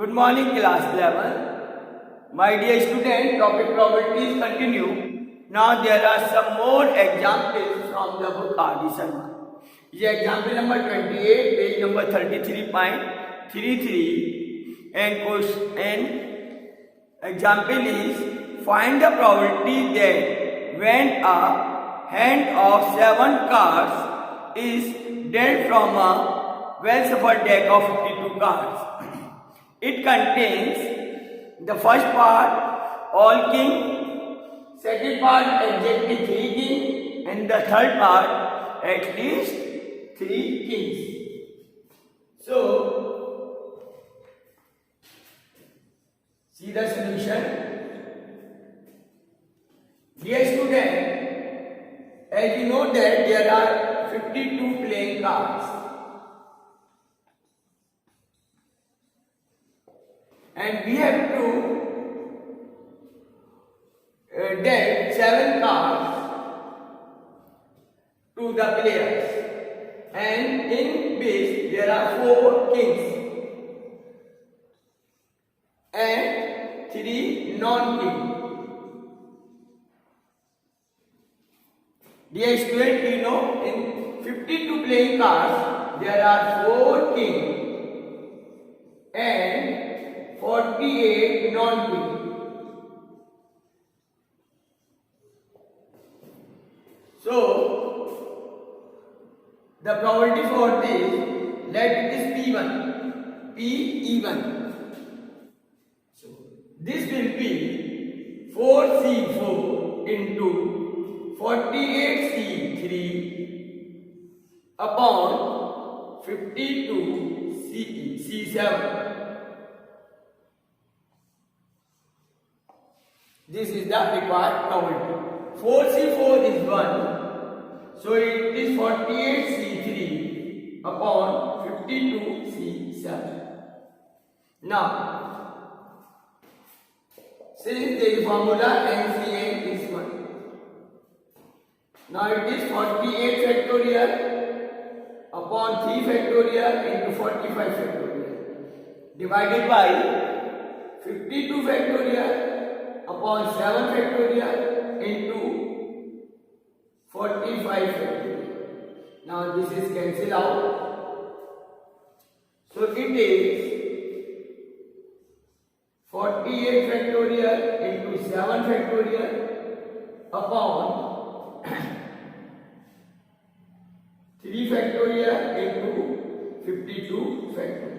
Good morning, class 11. My dear student, topic probabilities continue. Now there are some more examples from the book R.D. Sharma. ये example number 28, page number 33.33, and example is find the probability that when a hand of 7 cards is dealt from a well shuffled deck of 52 cards. It contains the first part all king, second part exactly 3 king, and the third part at least 3 kings. So see the solution. Dear student, as you know that there are 52 playing cards. And we have to dealt 7 cards to the players, and in which there are 4 kings and 3 non-kings. Dear student, you know in 52 playing cards there are 4 kings and 48 non-king. So the probability for this, let it is P1. P even. So this will be 4C4 into 48C3 upon 52C7. This is the required probability. 4C4 is 1, so it is 48C3 upon 52C7. Now, since the formula NCN is 1, now it is 48 factorial upon 3 factorial into 45 factorial divided by 52 factorial upon 7 factorial into 45 factorial. Now this is cancelled out. So it is 48 factorial into 7 factorial upon 3 factorial into 52 factorial.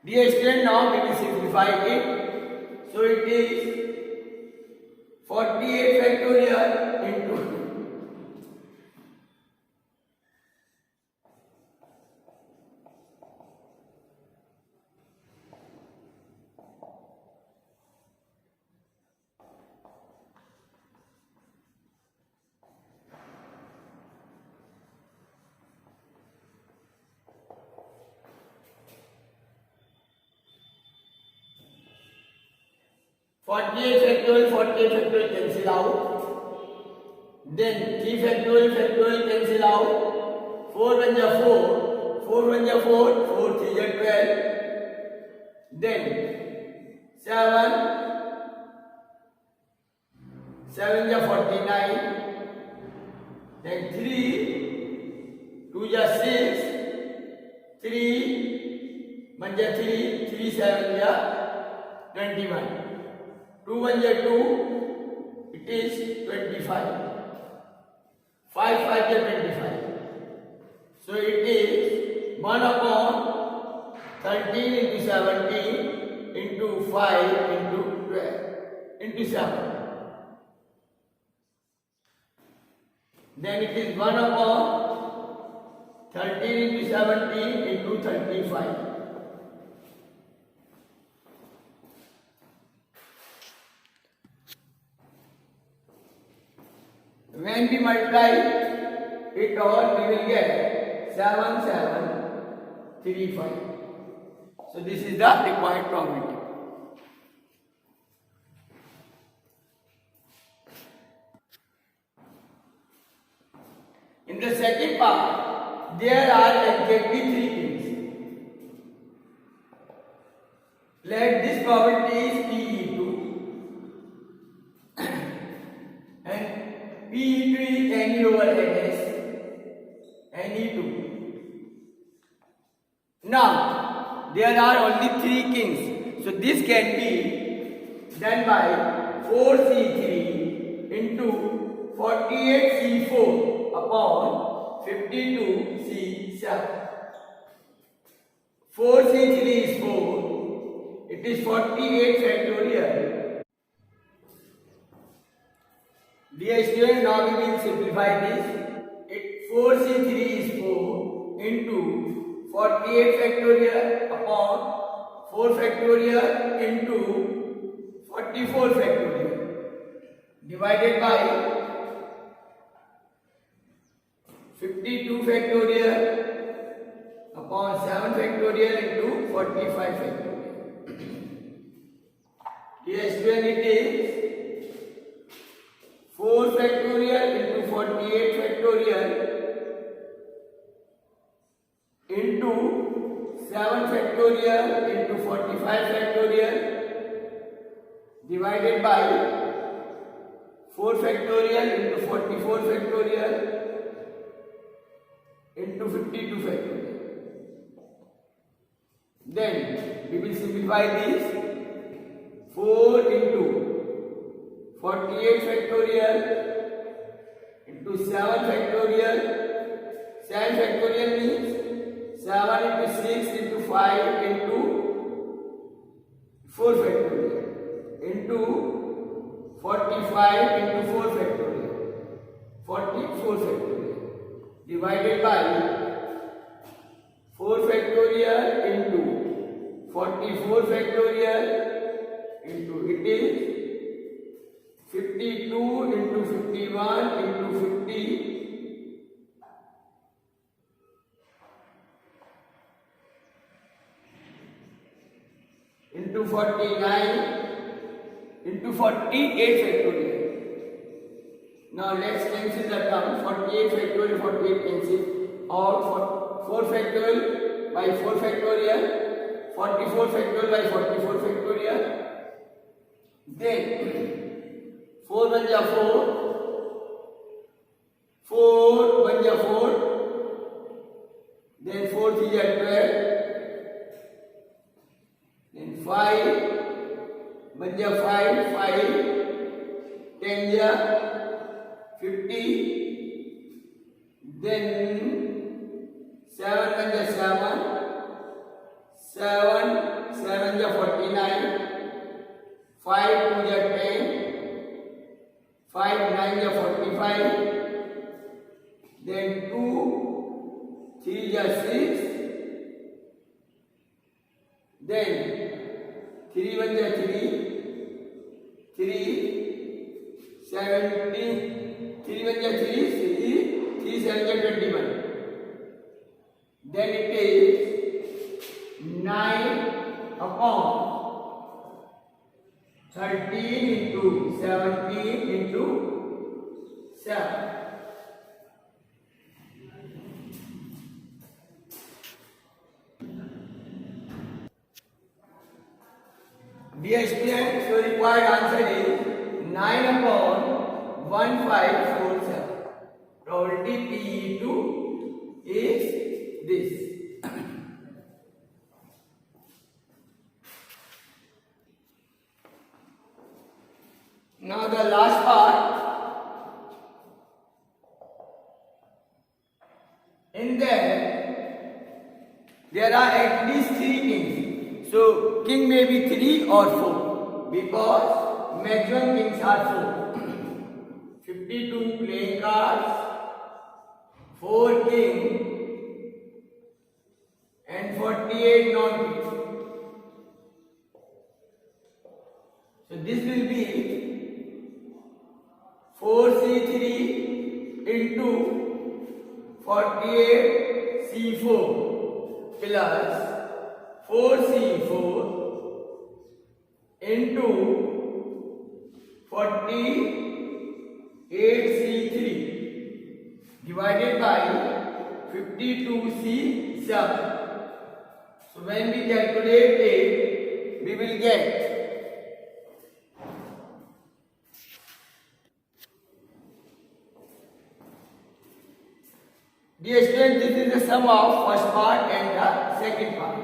Dear student, now we will simplify it. So it is 48 factorial into 48 factorial cancel out. Then 3 factorial cancel out. 4 1 ja 4, 4 1 ja 4, 4 3 ja 12. Then 7 ja 49. Then 3 2 ja 6, 3 1 ja 3, 3 7 ja 21. 2 1 ja 2, it is 25. 5 5 ja 25. So it is 1 upon 13 into 17 into 5 into 12 into 7. Then it is 1 upon 13 into 17 into 35. When we multiply it all, we will get 7735. So this is the required probability. In the second part, there are exactly 3 kings. Let this probability is PE2 and PE2 is NE over NS, NE2. Now, there are only 3 kings. So this can be done by 4C3 into 48C4 upon 52C7. 4C3 is 4. It is 48 factorial. Dear student, now we will simplify this. 4C3 is 4 into 48 factorial upon 4 factorial into 44 factorial divided by 52 factorial upon 7 factorial into 45 factorial. Dear student, it is 4 factorial into 48 factorial into 7 factorial into 45 factorial divided by 4 factorial into 44 factorial into 52 factorial. Then we will simplify this. 4 into 48 factorial into 7 factorial. 7 factorial means 7 into 6 into 5 into 4 factorial into 45 into 4 factorial, 44 factorial divided by 4 factorial into 44 factorial into it is 52 into 51 into 50 into 49 into 48 factorial. Now let's cancel the term. 48 factorial, 48 cancel, or 4 factorial by 4 factorial, 44 factorial by 44 factorial. Then 4 1 ja 4, 4 1 ja 4, then 4 3 ja 12, then 5 1 ja 5, 5 10 ja 50, then 7 1 ja 7, 7 7 ja 49, 5 2 ja 10, 5 9 ja 45, then 2 3 ja 6, then 3 1 ja 3, 3 17, 3 1 ja 3, 3 7 ja 21. Then it is 9 upon 13 into 17 into 7. Dear students, your required answer is 9 upon 1547. Probability PE2 is this. Now the last part. In there are at least 3 kings. So king may be 3 or 4 because maximum kings are 4. 52 playing cards, 4 king and 48 non-kings. So this will be 4C3 into 48C4 plus 4C4 into 48C3 divided by 52C7. So when we calculate it, we will get dear students, this is the sum of first part and the second part.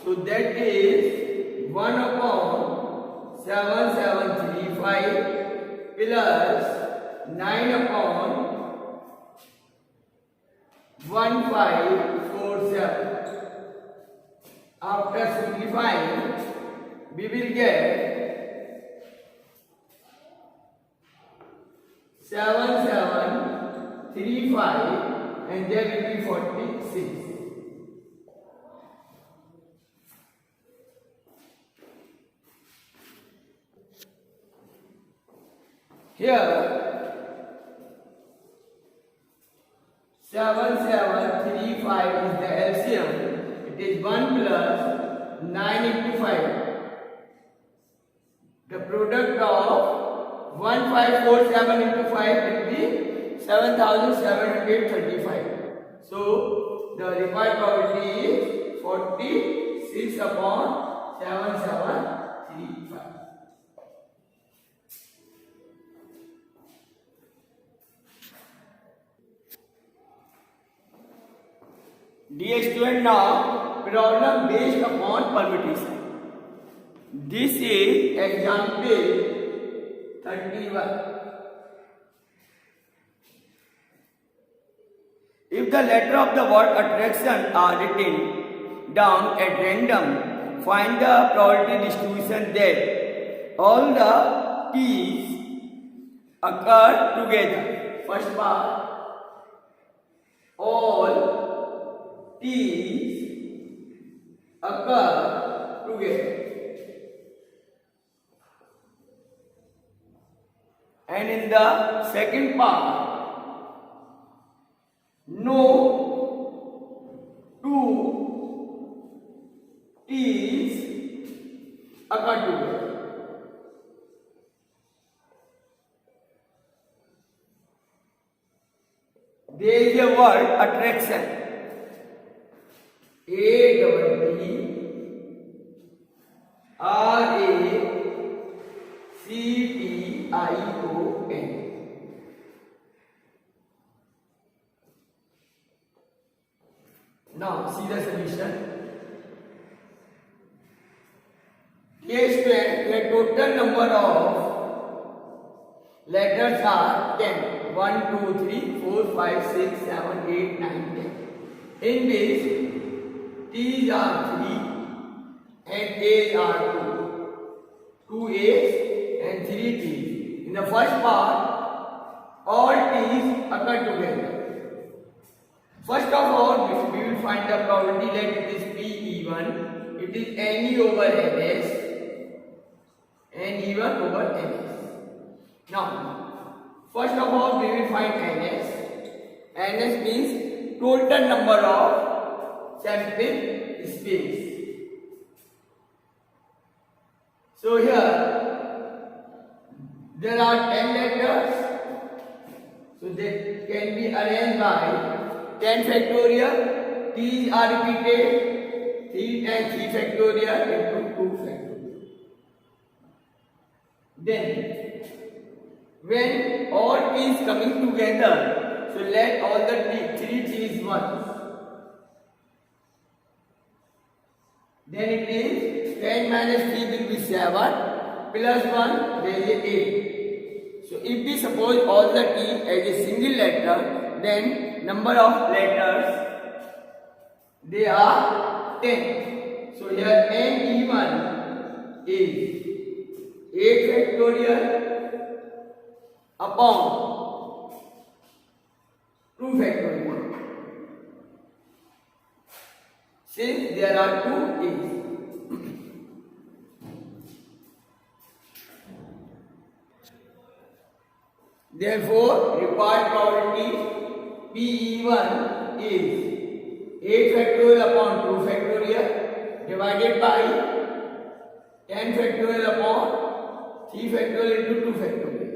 So that is 1 upon 7735 plus 9 upon 1547. After simplifying, we will get 7735 and there will be 46. Here 7735 is the LCM. It is 1 plus 9 into 5. The product of 1547 into 5 will be 7735. So the required probability is 46 upon 7735. Dear student, now problem based upon permutation. This is example 31. If the letter of the word attraction are written down at random, find the probability distribution that all the T's occur together. First part, all T's occur together. And in the second part, no two T's occur together. There is a word attraction. AATRACTION. Now see the solution. Here student, the total number of letters are 10. 1, 2, 3, 4, 5, 6, 7, 8, 9, 10. In which T's are 3 and A's are 2. 2 A's and 3 T's. In the first part, all T's occur together. First of all, we will find the probability that it is P even. It is NE over NS. N1 over NS. Now, first of all, we will find NS. NS means total number of sample space. So here, there are 10 letters. So they can be arranged by 10 factorial, T's are repeated, 3 times 3 factorial into 2 factorial. Then, when all T's coming together, so let all the 3 T's once. Then it is 10 minus 3 will be 7, plus 1 there is 8. So if we suppose all the T as a single letter, then number of letters they are 10. So here NE1 is 8 factorial upon 2 factorial. Since there are 2 A's. Therefore, required probability PE1 is 8 factorial upon 2 factorial divided by 10 factorial upon 3 factorial into 2 factorial.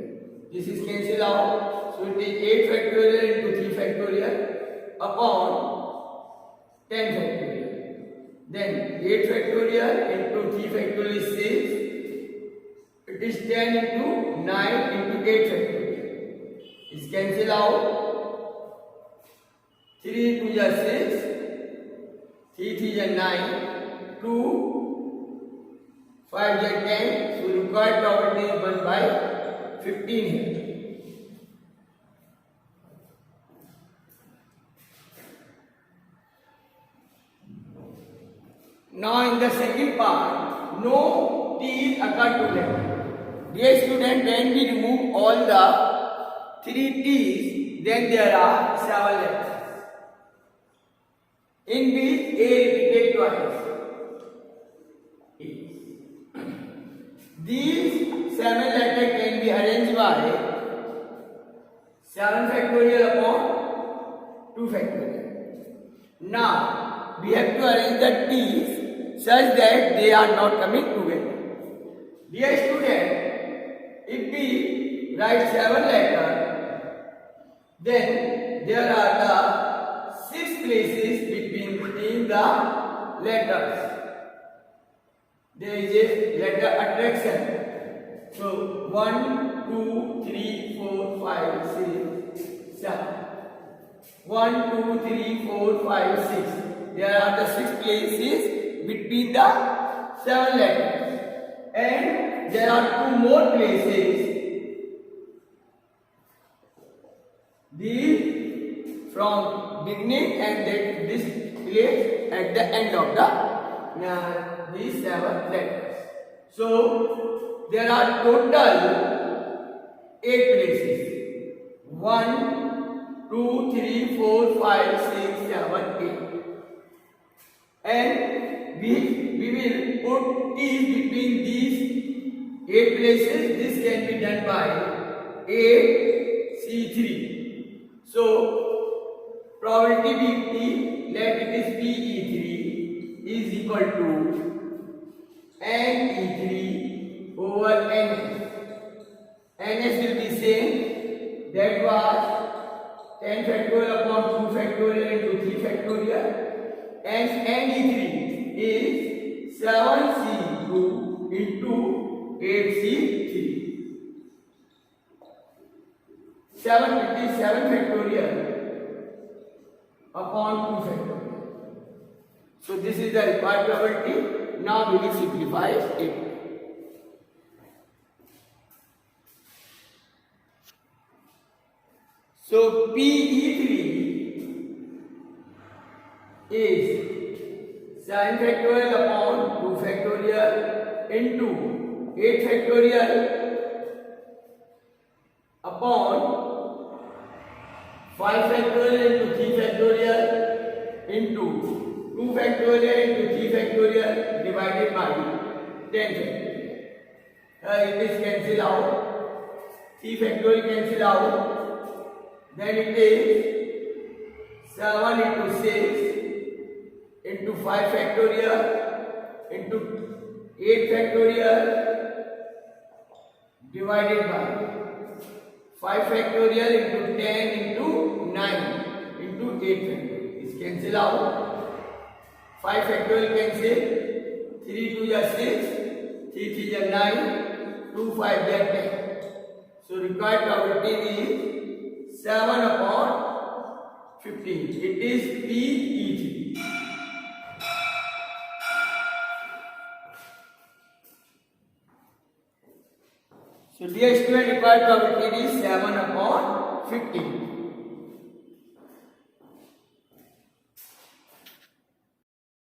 This is cancelled out. So it is 8 factorial into 3 factorial upon 10 factorial. Then 8 factorial into 3 factorial is 6. It is 10 into 9 into 8 factorial. Is cancel out. 3 2 is 6. 3 3 is 9. 2 5 is 10. So required probability is 1 by 15 here. Now in the second part, no T's occur together. Dear student, when we remove all the 3 T's, then there are 7 letters, in which A repeated twice. These 7 letters can be arranged by 7 factorial upon 2 factorial. Now we have to arrange the T's such that they are not coming together. Dear student, if we write 7 letters, then there are the 6 places between the letters. There is a letter attraction. So 1, 2, 3, 4, 5, 6, 7. 1, 2, 3, 4, 5, 6. There are the 6 places between the 7 letters, and there are 2 more places. These from beginning and this place at the end of the these 7 letters. So there are total 8 places. 1, 2, 3, 4, 5, 6, 7, 8. And we will put T's between these 8 places. This can be done by 8C3. So probability let it is PE3 is equal to NE3 over NS. NS will be same, that was 10 factorial upon 2 factorial into 3 factorial, and NE3 is 7C2 into 8C3. 7 it is 7 factorial upon 2 factorial. So this is the required probability. Now we will simplify it. So PE3 is 7 factorial upon 2 factorial into 8 factorial upon 5 factorial into 3 factorial into 2 factorial into 3 factorial divided by 10 factorial. It is cancel out. 3 factorial cancel out. Then it is 7 into 6 into 5 factorial into 8 factorial divided by 5 factorial into 10 into 9 into 8 factorial. Is cancel out. 5 factorial cancel. 3 2 is 6. 3 3 is 9. 2 5 is 10. So required probability is 7 upon 15. It is PE3. So dear student, required probability is 7 upon 15.